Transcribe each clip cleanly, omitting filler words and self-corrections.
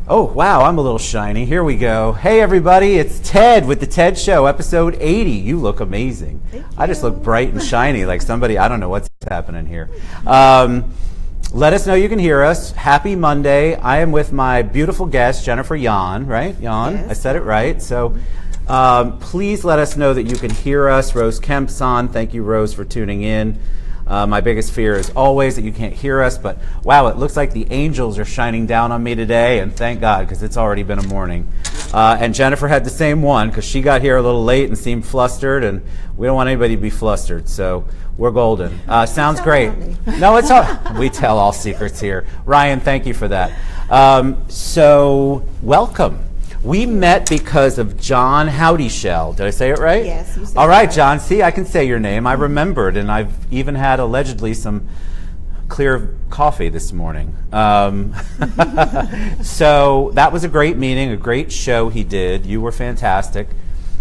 Oh, wow, I'm a little shiny. Here we go. Hey, everybody, it's Ted with The Ted Show, episode 80. You look amazing. I just look bright and shiny like somebody, I don't know what's happening here. Let us know you can hear us. Happy Monday. I am with my beautiful guest, Jennifer Yon, right? Yon, yes. I said it right. So please let us know that you can hear us. Rose Kemp's on. Thank you, Rose, for tuning in. My biggest fear is always that you can't hear us, but wow, it looks like the angels are shining down on me today, and thank God, because it's already been a morning. And Jennifer had the same one, because she got here a little late and seemed flustered, and we don't want anybody to be flustered, so we're golden. Sounds great. No, it's all, we tell all secrets here. Ryan, thank you for that. So, welcome. We met because of John Howdyshell. Did I say it right? Yes, you said all right, it. John. See, I can say your name. I remembered, and I've even had allegedly some clear coffee this morning. So that was a great meeting, a great show he did. You were fantastic.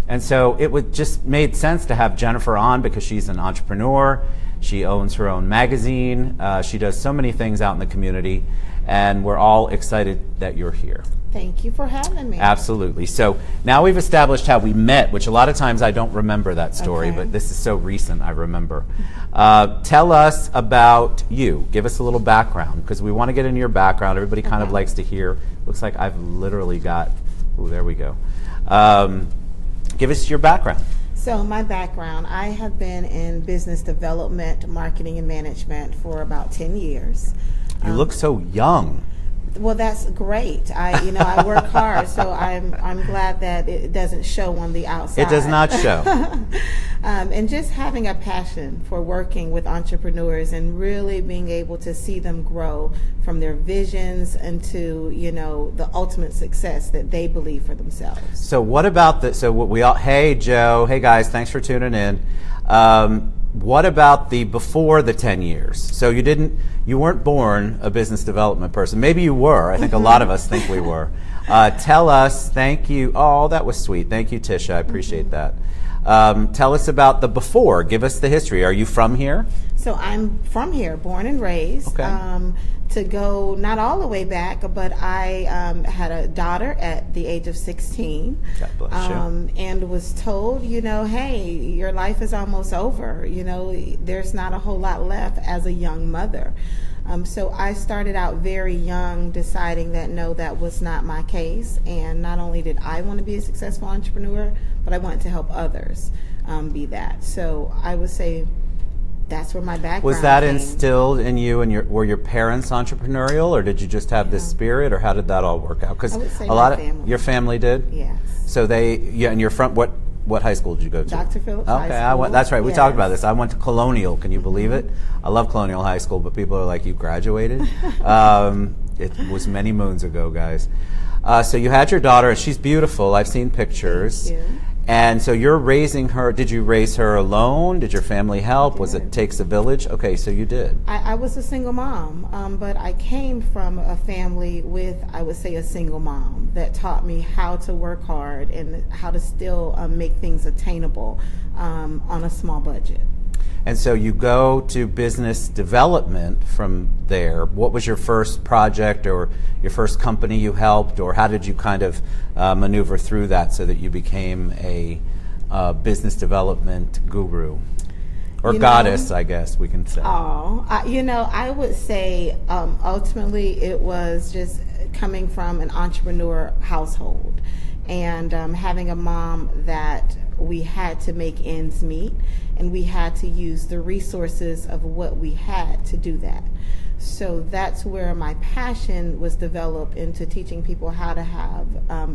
And so it would just made sense to have Jennifer on because she's an entrepreneur. She owns her own magazine. She does so many things out in the community, and we're all excited that you're here. Thank you for having me. Absolutely. So now we've established how we met, which a lot of times I don't remember that story, but this is so recent I remember. Tell us about you. Give us a little background, because we want to get into your background. Everybody kind of likes to hear. Looks like I've literally got, ooh, there we go. Give us your background. So my background, I have been in business development, marketing, and management for about 10 years. You look so young. Well, that's great. I work hard, so I'm glad that it doesn't show on the outside. It does not show. And just having a passion for working with entrepreneurs and really being able to see them grow from their visions into, the ultimate success that they believe for themselves. So what about hey, Joe, hey guys, thanks for tuning in. What about the before the 10 years? So you weren't born a business development person. Maybe you were. I think a lot of us think we were. Tell us, thank you. Oh, that was sweet. Thank you, Tisha. I appreciate that. Tell us about the before. Give us the history. Are you from here? So I'm from here, born and raised. Okay. To go not all the way back, but I had a daughter at the age of 16. God bless you. And was told, hey, your life is almost over. There's not a whole lot left as a young mother. So I started out very young, deciding that no, that was not my case. And not only did I want to be a successful entrepreneur, but I wanted to help others be that. So I would say that's where my background was. That came. Instilled in you, and were your parents entrepreneurial, or did you just have this spirit, or how did that all work out? Because a lot of your family did. Yes. So and you're from what high school did you go to? Dr. Phillips High School. That's right. We Yes. talked about this. I went to Colonial. Can you believe it? I love Colonial High School, but people are like, you graduated? It was many moons ago, guys. So you had your daughter, and she's beautiful. I've seen pictures. Thank you. And so you're raising her. Did you raise her alone? Did your family help? Was it takes a village? Okay, so you did. I was a single mom, but I came from a family with, I would say, a single mom that taught me how to work hard and how to still make things attainable on a small budget. And so you go to business development from there. What was your first project or your first company you helped, or how did you kind of maneuver through that so that you became a business development guru? Or goddess, I guess we can say. I would say ultimately it was just coming from an entrepreneur household and having a mom that we had to make ends meet, and we had to use the resources of what we had to do that. So that's where my passion was developed into teaching people how to have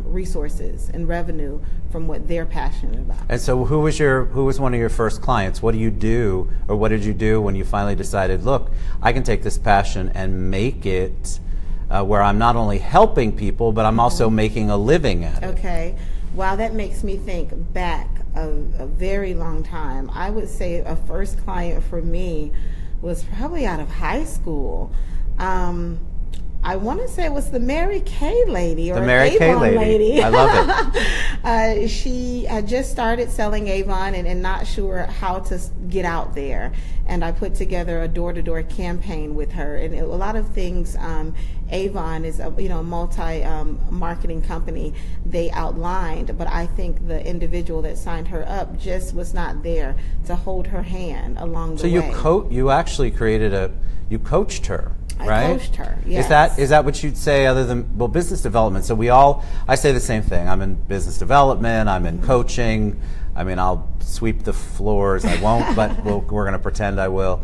resources and revenue from what they're passionate about. And so who was one of your first clients? What do you do, or what did you do when you finally decided, look, I can take this passion and make it where I'm not only helping people, but I'm also making a living at it? Okay. Wow, that makes me think back a very long time. I would say a first client for me was probably out of high school. I want to say it was the Mary Kay lady or the Mary Kay lady. I love it. She had just started selling Avon and not sure how to get out there. And I put together a door-to-door campaign with her. And a lot of things, Avon is a multi-marketing company they outlined, but I think the individual that signed her up just was not there to hold her hand along the way. So you actually you coached her. Right? I coached her, yes. Is that what you'd say other than, business development? So I say the same thing. I'm in business development, I'm in coaching. I mean, I'll sweep the floors. I won't, but we're going to pretend I will.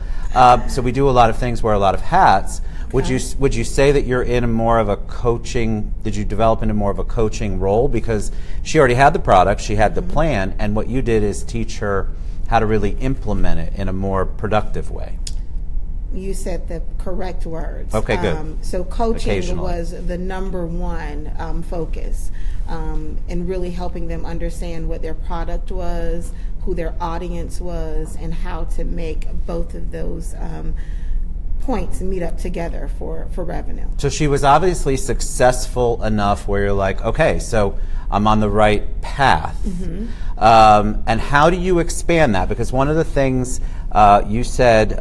So we do a lot of things, wear a lot of hats. Okay. Would you say that you're in more of a coaching, did you develop into more of a coaching role? Because she already had the product, she had the plan, and what you did is teach her how to really implement it in a more productive way. You said the correct words. Okay, good. So coaching was the number one focus in really helping them understand what their product was, who their audience was, and how to make both of those points meet up together for revenue. So she was obviously successful enough where you're like, okay, so I'm on the right path. And how do you expand that? Because one of the things you said,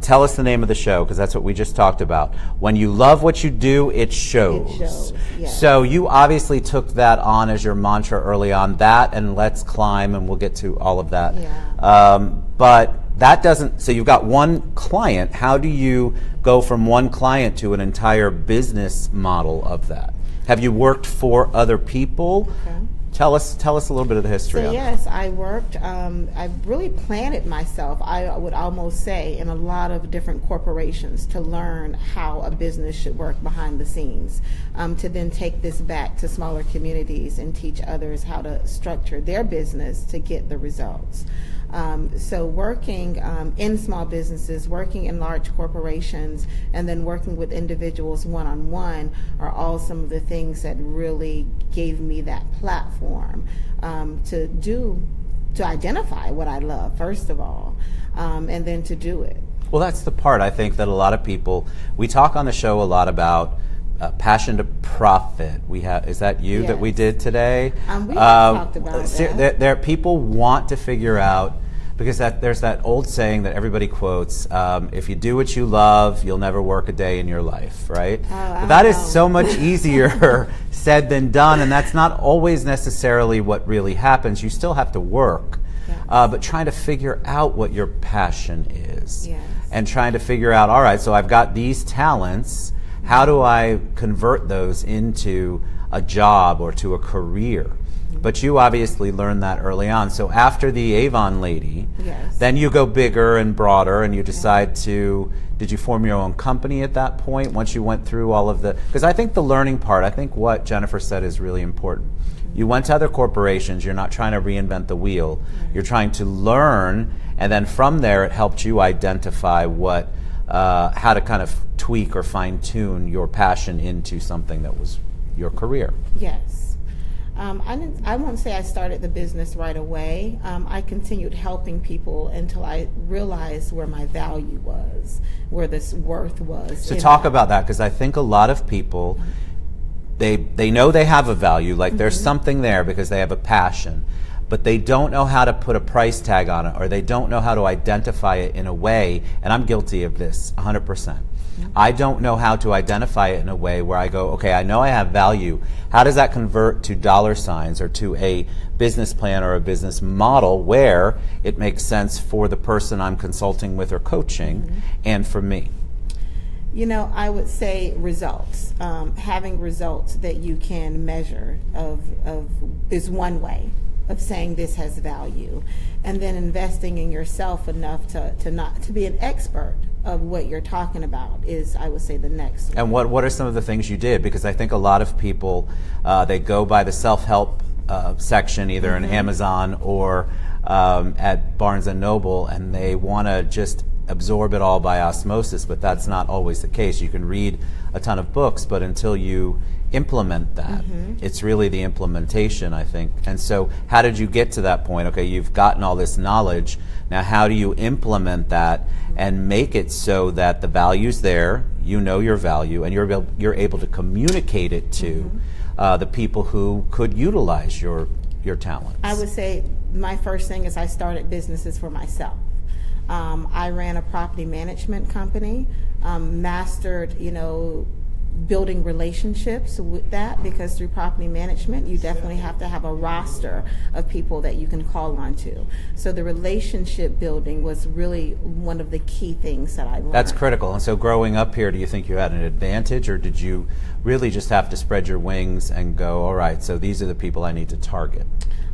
tell us the name of the show, because that's what we just talked about. When you love what you do, it shows. It shows, yes. So you obviously took that on as your mantra early on, that and let's climb, and we'll get to all of that. Yeah. But that doesn't, so you've got one client. How do you go from one client to an entire business model of that? Have you worked for other people? Okay. Tell us a little bit of the history. So yes, I worked, I really planted myself, I would almost say, in a lot of different corporations to learn how a business should work behind the scenes, to then take this back to smaller communities and teach others how to structure their business to get the results. So working in small businesses, working in large corporations, and then working with individuals one-on-one are all some of the things that really gave me that platform to identify what I love, first of all, and then to do it. Well, that's the part I think that a lot of people, we talk on the show a lot about passion to profit. Is that you that we did today? We talked about that. There, people want to figure out, because there's that old saying that everybody quotes, if you do what you love, you'll never work a day in your life, right? That is so much easier said than done, and that's not always necessarily what really happens. You still have to work, but trying to figure out what your passion is. Yes. And trying to figure out, all right, so I've got these talents, how do I convert those into a job or to a career? But you obviously learned that early on. So after the Avon lady, then you go bigger and broader, and you decide to, did you form your own company at that point once you went through all of the, because I think the learning part, I think what Jennifer said is really important. You went to other corporations, you're not trying to reinvent the wheel, you're trying to learn, and then from there it helped you identify what, how to kind of tweak or fine-tune your passion into something that was your career. Yes. I won't say I started the business right away. I continued helping people until I realized where my value was, where this worth was. So talk about that, because I think a lot of people, they know they have a value, like there's something there because they have a passion, but they don't know how to put a price tag on it, or they don't know how to identify it in a way, and I'm guilty of this 100%. I don't know how to identify it in a way where I go, okay, I know I have value. How does that convert to dollar signs or to a business plan or a business model where it makes sense for the person I'm consulting with or coaching and for me? You know, I would say results. Having results that you can measure is one way of saying this has value, and then investing in yourself enough to be an expert of what you're talking about is, I would say, the next one. And what are some of the things you did? Because I think a lot of people, they go by the self-help section either in Amazon or at Barnes & Noble, and they want to just absorb it all by osmosis, but that's not always the case. You can read a ton of books, but until you implement that, it's really the implementation, I think. And so how did you get to that point? Okay, you've gotten all this knowledge. Now how do you implement that and make it so that the value's there, you know your value, and you're able to communicate it to the people who could utilize your talents? I would say my first thing is I started businesses for myself. I ran a property management company, mastered, building relationships with that, because through property management you definitely have to have a roster of people that you can call on to. So the relationship building was really one of the key things that I learned. That's critical. And so growing up here, do you think you had an advantage, or did you really just have to spread your wings and go, all right, so these are the people I need to target?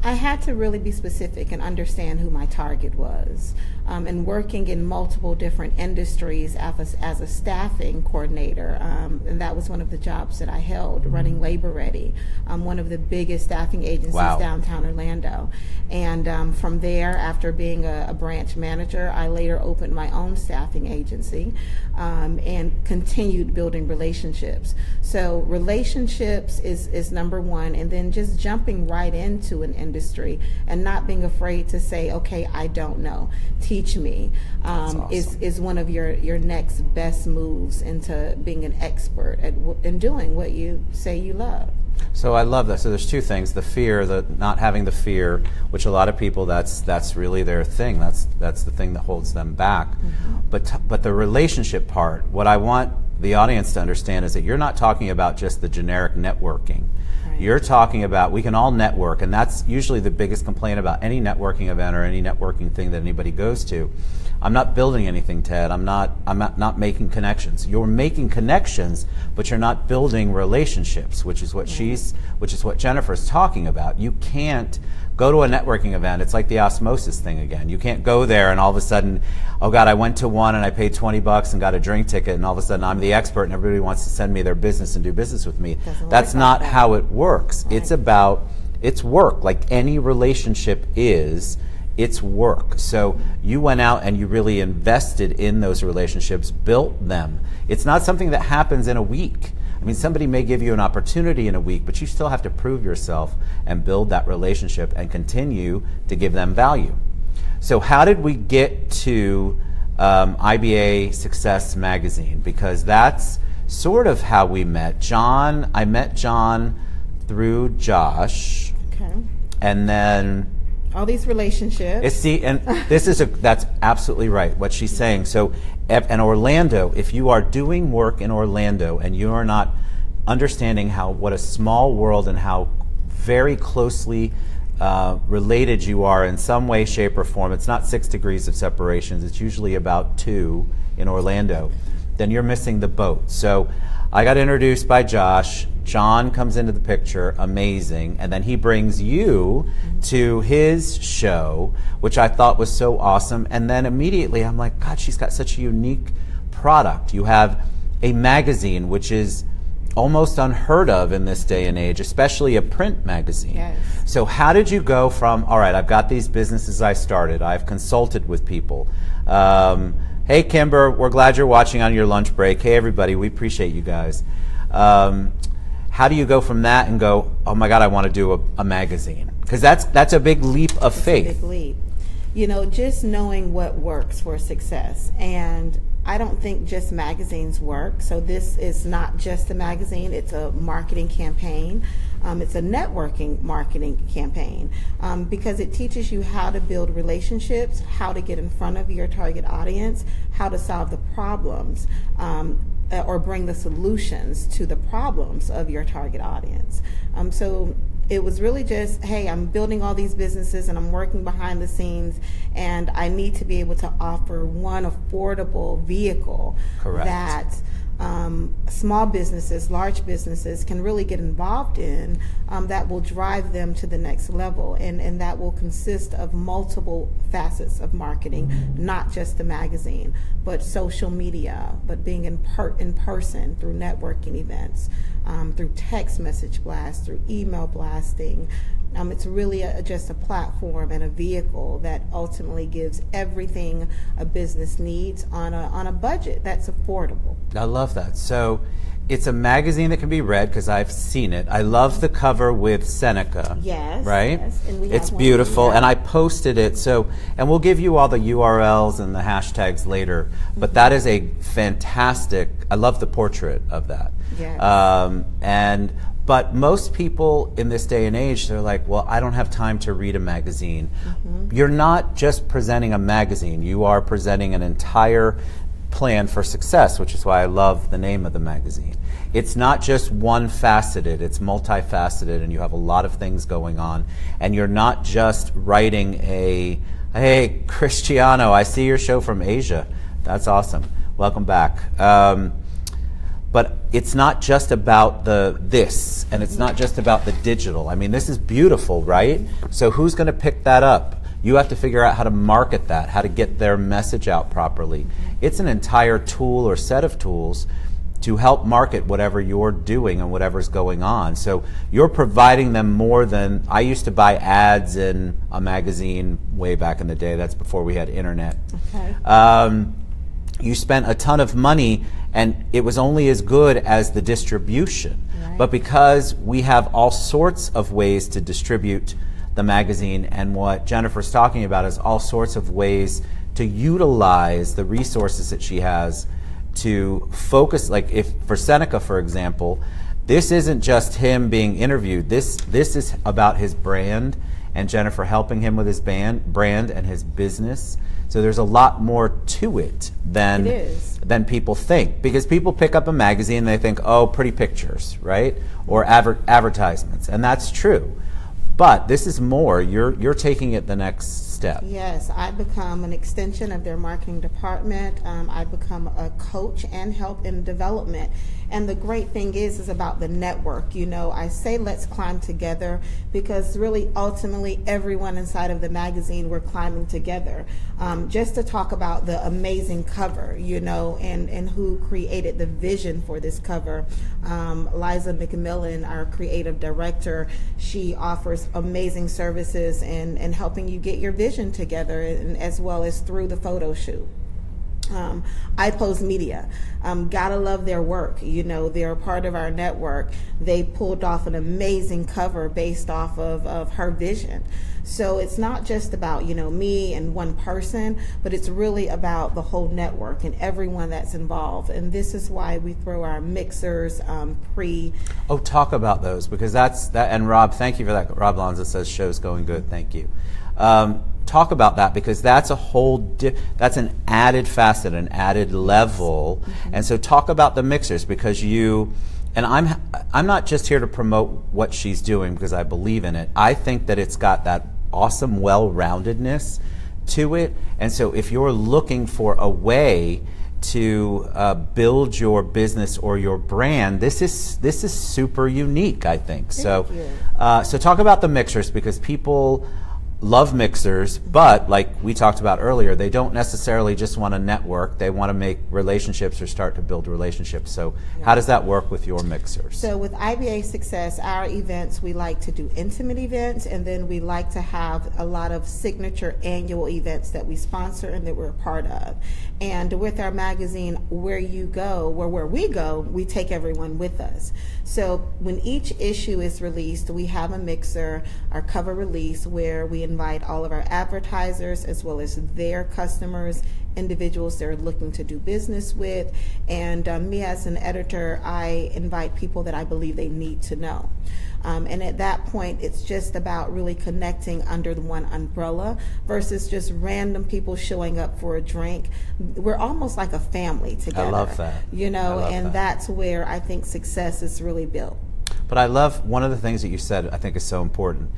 I had to really be specific and understand who my target was. And working in multiple different industries as a staffing coordinator, and that was one of the jobs that I held, running Labor Ready, one of the biggest staffing agencies downtown Orlando. And from there, after being a branch manager, I later opened my own staffing agency and continued building relationships. So relationships is number one, and then just jumping right into an industry and not being afraid to say, okay, I don't know. Teach me. Awesome. is one of your next best moves into being an expert in doing what you say you love. So I love that. So there's two things: the fear, the not having the fear, which a lot of people that's really their thing. That's the thing that holds them back. But the relationship part, what I want the audience to understand is that you're not talking about just the generic networking. You're talking about, we can all network, and that's usually the biggest complaint about any networking event or any networking thing that anybody goes to. I'm not building anything, Ted. I'm not making connections. You're making connections, but you're not building relationships, which is what Jennifer's talking about. You can't go to a networking event. It's like the osmosis thing again. You can't go there and all of a sudden, oh God, I went to one and I paid $20 and got a drink ticket, and all of a sudden I'm the expert and everybody wants to send me their business and do business with me. That's not how it works. Right. It's work. Like any relationship is, it's work. So you went out and you really invested in those relationships, built them. It's not something that happens in a week. I mean, somebody may give you an opportunity in a week, but you still have to prove yourself and build that relationship and continue to give them value. So how did we get to IBA Success magazine? Because that's sort of how we met. I met John through Josh. Okay. And then all these relationships. That's absolutely right, what she's saying. So in Orlando, if you are doing work in Orlando and you are not understanding what a small world and how very closely related you are in some way, shape, or form, it's not 6 degrees of separation, it's usually about 2 in Orlando, then you're missing the boat. So I got introduced by Josh. John comes into the picture, amazing, and then he brings you to his show, which I thought was so awesome. And then immediately I'm like, God, she's got such a unique product. You have a magazine, which is almost unheard of in this day and age, especially a print magazine. Yes. So how did you go from, all right, I've got these businesses I started, I've consulted with people. Hey, Kimber, we're glad you're watching on your lunch break. Hey, everybody, we appreciate you guys. How do you go from that and go, oh my God, I want to do a magazine? Because that's a big leap of faith. It's a big leap. Just knowing what works for success. And I don't think just magazines work. So this is not just a magazine, it's a marketing campaign. It's a networking marketing campaign because it teaches you how to build relationships, how to get in front of your target audience, how to solve the problems or bring the solutions to the problems of your target audience. So it was really just, hey, I'm building all these businesses and I'm working behind the scenes, and I need to be able to offer one affordable vehicle that small businesses, large businesses can really get involved in that will drive them to the next level, and that will consist of multiple facets of marketing, not just the magazine, but social media, but being in person through networking events, through text message blasts, through email blasting, It's really just a platform and a vehicle that ultimately gives everything a business needs on a budget that's affordable. I love that. So it's a magazine that can be read because I've seen it. I love the cover with Seneca. Yes. Right? Yes. And it's beautiful. And I posted it. So, and we'll give you all the URLs and the hashtags later. But that is a fantastic, I love the portrait of that. Yes. But most people in this day and age, they're like, well, I don't have time to read a magazine. You're not just presenting a magazine. You are presenting an entire plan for success, which is why I love the name of the magazine. It's not just one faceted, it's multifaceted, and you have a lot of things going on. And you're not just writing hey, Cristiano, I see your show from Asia. That's awesome. Welcome back. But it's not just about this, and it's not just about the digital. I mean, this is beautiful, right? So who's going to pick that up? You have to figure out how to market that, how to get their message out properly. It's an entire tool or set of tools to help market whatever you're doing and whatever's going on. So you're providing them more than, I used to buy ads in a magazine way back in the day. That's before we had internet. Okay. You spent a ton of money and it was only as good as the distribution. Right. But because we have all sorts of ways to distribute the magazine, and what Jennifer's talking about is all sorts of ways to utilize the resources that she has to focus. Like if for Seneca, for example, this isn't just him being interviewed. This is about his brand and Jennifer helping him with his brand and his business. So there's a lot more to it than people think, because people pick up a magazine and they think, oh, pretty pictures, right? Or advertisements, and that's true. But this is more. You're taking it the next step. Yes, I become an extension of their marketing department. I become a coach and help in development. And the great thing is about the network. You know, I say let's climb together because really ultimately everyone inside of the magazine, we're climbing together. Just to talk about the amazing cover, you know, and who created the vision for this cover. Liza McMillan, our creative director, she offers amazing services in helping you get your vision together, and as well as through the photo shoot. iPose Media, gotta love their work. You know, they're a part of our network. They pulled off an amazing cover based off of her vision. So it's not just about, you know, me and one person, but it's really about the whole network and everyone that's involved. And this is why we throw our mixers Oh, talk about those, because that's that. And Rob, thank you for that. Rob Lanza says show's going good. Thank you. Talk about that, because that's a whole that's an added facet, an added level. And so talk about the mixers, because I'm not just here to promote what she's doing because I believe in it. I think that it's got that awesome well-roundedness to it. And so if you're looking for a way to build your business or your brand, this is super unique, I think. So talk about the mixers, because people love mixers, but like we talked about earlier, they don't necessarily just want to network. They want to make relationships or start to build relationships. So how does that work with your mixers? So with IBA Success, our events, we like to do intimate events, and then we like to have a lot of signature annual events that we sponsor and that we're a part of. And with our magazine, where we go, we take everyone with us. So when each issue is released, we have a mixer, our cover release, where we invite all of our advertisers as well as their customers, individuals they're looking to do business with. And me as an editor, I invite people that I believe they need to know. And at that point, it's just about really connecting under the one umbrella versus just random people showing up for a drink. We're almost like a family together. I love that. You know, and that's where I think success is really built. But I love one of the things that you said, I think is so important.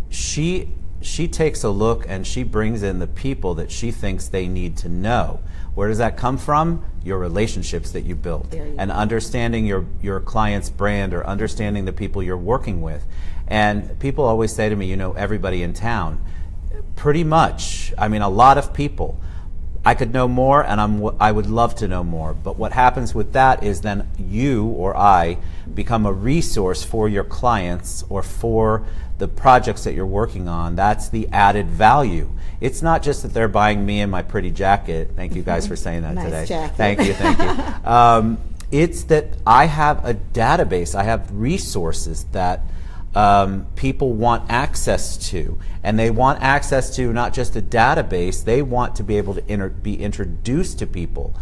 She takes a look and she brings in the people that she thinks they need to know. Where does that come from? Your relationships that you built, and understanding your client's brand, or understanding the people you're working with. And people always say to me, you know, everybody in town. Pretty much. I mean, a lot of people. I could know more, and I would love to know more. But what happens with that is then you or I become a resource for your clients or for the projects that you're working on. That's the added value. It's not just that they're buying me and my pretty jacket. Thank you guys for saying that nice today. Jacket. Thank you. It's that I have a database. I have resources that people want access to, and they want access to not just a database. They want to be able to be introduced to people.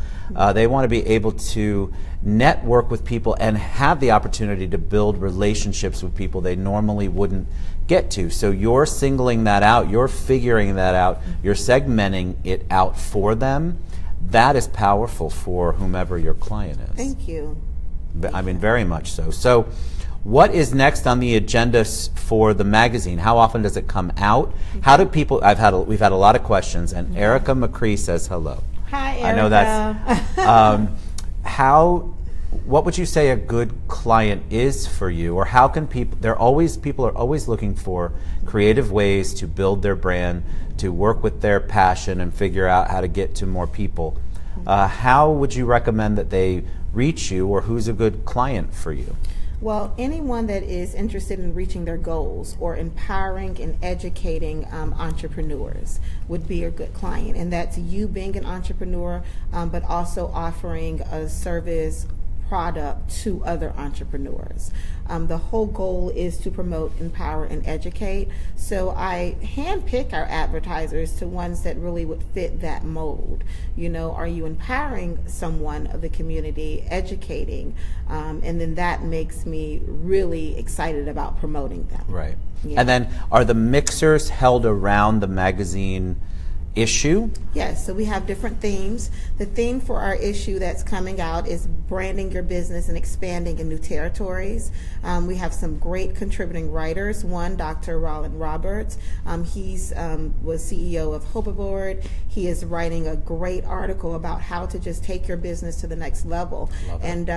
They want to be able to network with people and have the opportunity to build relationships with people they normally wouldn't get to. So you're singling that out, you're figuring that out, you're segmenting it out for them. That is powerful for whomever your client is. Thank you. I mean, very much so. So what is next on the agenda for the magazine? How often does it come out? How do people, we've had a lot of questions, and Erica McCree says hello. Hi, Erica. I know that's, what would you say a good client is for you? Or how can people are always looking for creative ways to build their brand, to work with their passion and figure out how to get to more people. How would you recommend that they reach you, or who's a good client for you? Well, anyone that is interested in reaching their goals or empowering and educating entrepreneurs would be a good client. And that's you being an entrepreneur, but also offering a service product to other entrepreneurs. The whole goal is to promote, empower, and educate. So I handpick our advertisers to ones that really would fit that mold. You know, are you empowering someone of the community, educating? And then that makes me really excited about promoting them. Right. Yeah. And then are the mixers held around the magazine issue? Yes, so we have different themes. The theme for our issue that's coming out is branding your business and expanding in new territories. We have some great contributing writers. One, Dr. Roland Roberts. He's was CEO of Hope Aboard. He is writing a great article about how to just take your business to the next level, and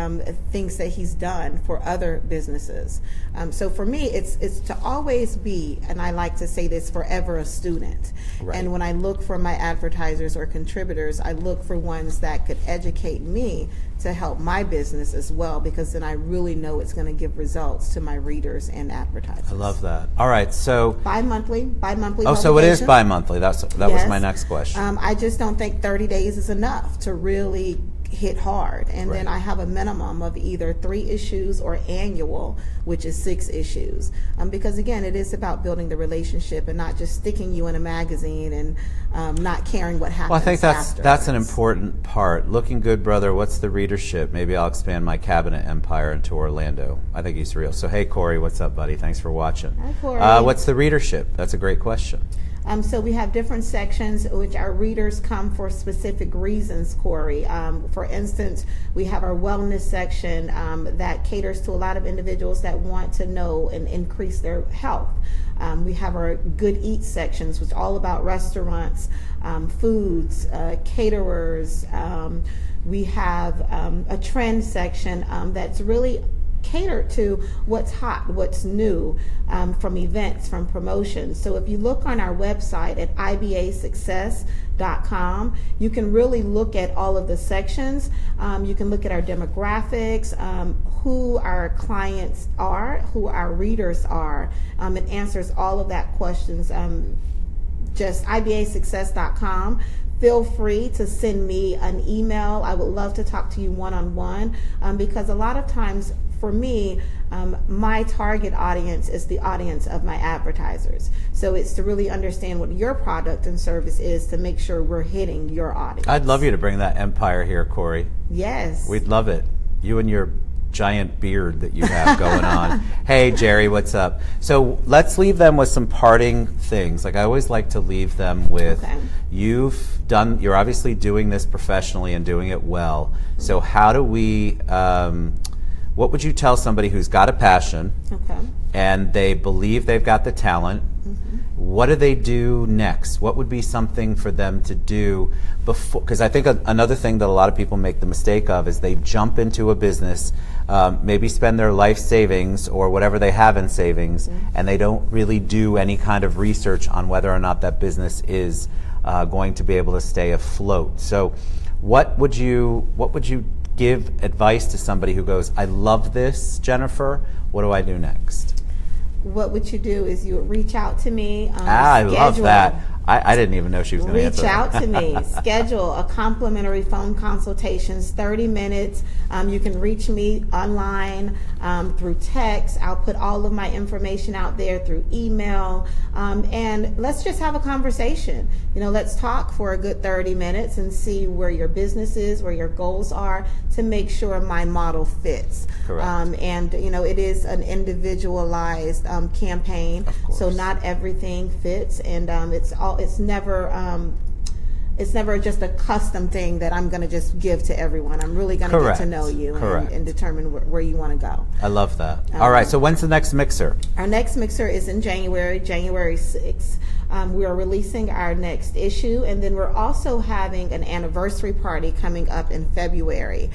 things that he's done for other businesses. So for me, it's to always be, and I like to say this, forever a student. Right. And when I look for my advertisers or contributors, I look for ones that could educate me to help my business as well, because then I really know it's going to give results to my readers and advertisers. I love that. All right, so bi-monthly. Oh, so it is bi-monthly. That was my next question. I just don't think 30 days is enough to really hit hard, and Right. then I have a minimum of either 3 issues or annual, which is 6 issues, because again, it is about building the relationship and not just sticking you in a magazine and not caring what happens. Well, I think that's afterwards. an important part. Looking good, brother. What's the readership? Maybe I'll expand my cabinet empire into Orlando. I think he's real. So hey, Corey, what's up, buddy? Thanks for watching. Hi, Corey. What's the readership? That's a great question. So we have different sections which our readers come for specific reasons, Corey. For instance, we have our wellness section that caters to a lot of individuals that want to know and increase their health. We have our good eat sections, which are all about restaurants, foods, caterers. We have a trend section that's really catered to what's hot, what's new, from events, from promotions. So if you look on our website at IBA Success.com, you can really look at all of the sections. You can look at our demographics, who our clients are, who our readers are. It answers all of that questions. Just IBASuccess.com. Feel free to send me an email. I would love to talk to you one-on-one, because a lot of times for me, my target audience is the audience of my advertisers. So it's to really understand what your product and service is to make sure we're hitting your audience. I'd love you to bring that empire here, Corey. Yes. We'd love it. You and your giant beard that you have going on. Hey, Jerry, what's up? So let's leave them with some parting things. Like I always like to leave them with, Okay. you're obviously doing this professionally and doing it well. So how do we, what would you tell somebody who's got a passion and they believe they've got the talent? What do they do next? What would be something for them to do before? Because I think another thing that a lot of people make the mistake of is they jump into a business, maybe spend their life savings or whatever they have in savings, and they don't really do any kind of research on whether or not that business is going to be able to stay afloat. So what would you give advice to somebody who goes, I love this, Jennifer, what do I do next? What would you do is you would reach out to me. I love that. I didn't even know she was going to answer that. Reach out to me. Schedule a complimentary phone consultations, 30 minutes. You can reach me online through text. I'll put all of my information out there through email. And let's just have a conversation. Let's talk for a good 30 minutes and see where your business is, where your goals are, to make sure my model fits. Correct. And it is an individualized campaign, so not everything fits, and it's never just a custom thing that I'm going to just give to everyone. I'm really going to get to know you and determine where you want to go. I love that. All right, so when's the next mixer? Our next mixer is in January 6th. We are releasing our next issue, and then we're also having an anniversary party coming up in February.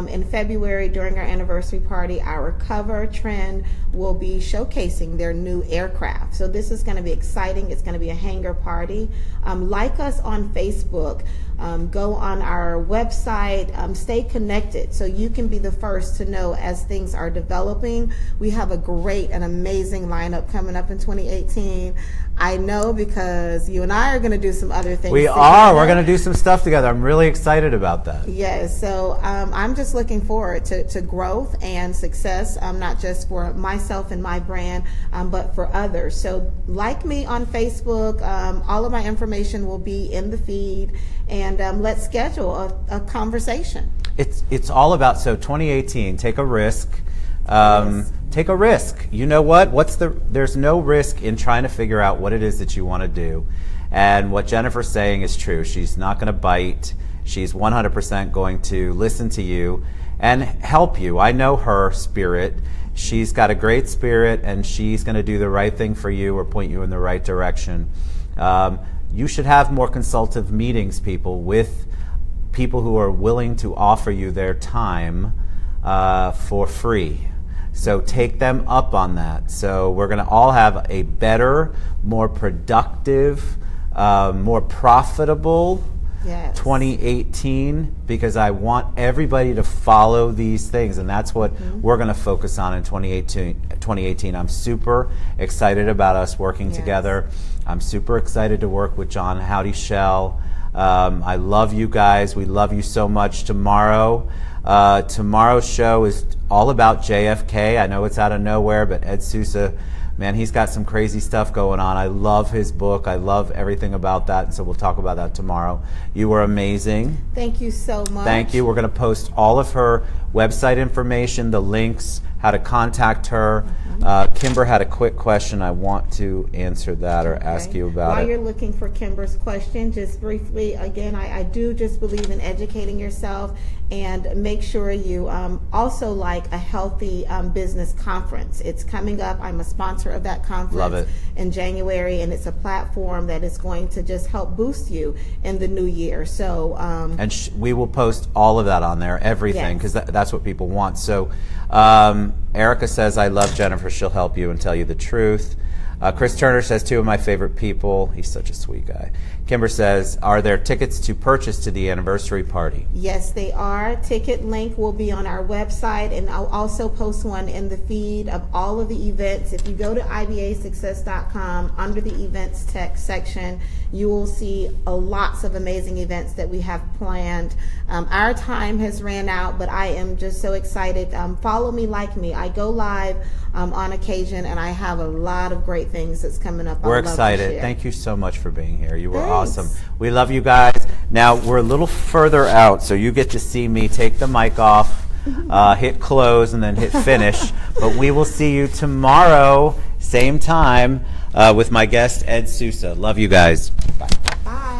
In February, during our anniversary party, our cover trend will be showcasing their new aircraft. So this is going to be exciting. It's going to be a hangar party. Like us on Facebook. Go on our website, stay connected so you can be the first to know as things are developing. We have a great and amazing lineup coming up in 2018. I know because you and I are going to do some other things. We are. We're going to do some stuff together. I'm really excited about that. Yes. So I'm just looking forward to growth and success, not just for myself and my brand, but for others. So like me on Facebook, all of my information will be in the feed. And let's schedule a conversation. It's all about, so 2018, take a risk. Yes. Take a risk. You know what? There's no risk in trying to figure out what it is that you want to do. And what Jennifer's saying is true. She's not going to bite. She's 100% going to listen to you and help you. I know her spirit. She's got a great spirit, and she's going to do the right thing for you or point you in the right direction. You should have more consultative meetings, with people who are willing to offer you their time for free. So take them up on that. So we're going to all have a better, more productive, more profitable 2018, because I want everybody to follow these things, and that's what we're going to focus on in 2018. I'm super excited about us working together. I'm super excited to work with John Howdy Shell. I love you guys. We love you so much. Tomorrow's show is all about JFK. I know it's out of nowhere, but Ed Sousa, man, he's got some crazy stuff going on. I love his book. I love everything about that, and so we'll talk about that tomorrow. You were amazing. Thank you so much. Thank you. We're going to post all of her website information, the links, how to contact her. Kimber had a quick question. I want to answer that or ask you about While it. you're looking for Kimber's question, just briefly, again, I do just believe in educating yourself, and make sure you also like a healthy business conference. It's coming up. I'm a sponsor of that conference. Love it. In January, and it's a platform that is going to just help boost you in the new year. So and we will post all of that on there, everything, because that's what people want. So Erica says, I love Jennifer. She'll help you and tell you the truth. Chris Turner says, two of my favorite people. He's such a sweet guy. Kimber says, are there tickets to purchase to the anniversary party? Yes, they are. Ticket link will be on our website, and I'll also post one in the feed of all of the events. If you go to IBASuccess.com, under the events text section, you will see lots of amazing events that we have planned. Our time has ran out, but I am just so excited. Follow me, like me. I go live on occasion, and I have a lot of great things that's coming up. We're excited. Thank you so much for being here. You were awesome. We love you guys. Now, we're a little further out, so you get to see me take the mic off, hit close, and then hit finish. But we will see you tomorrow, same time, with my guest, Ed Sousa. Love you guys. Bye. Bye.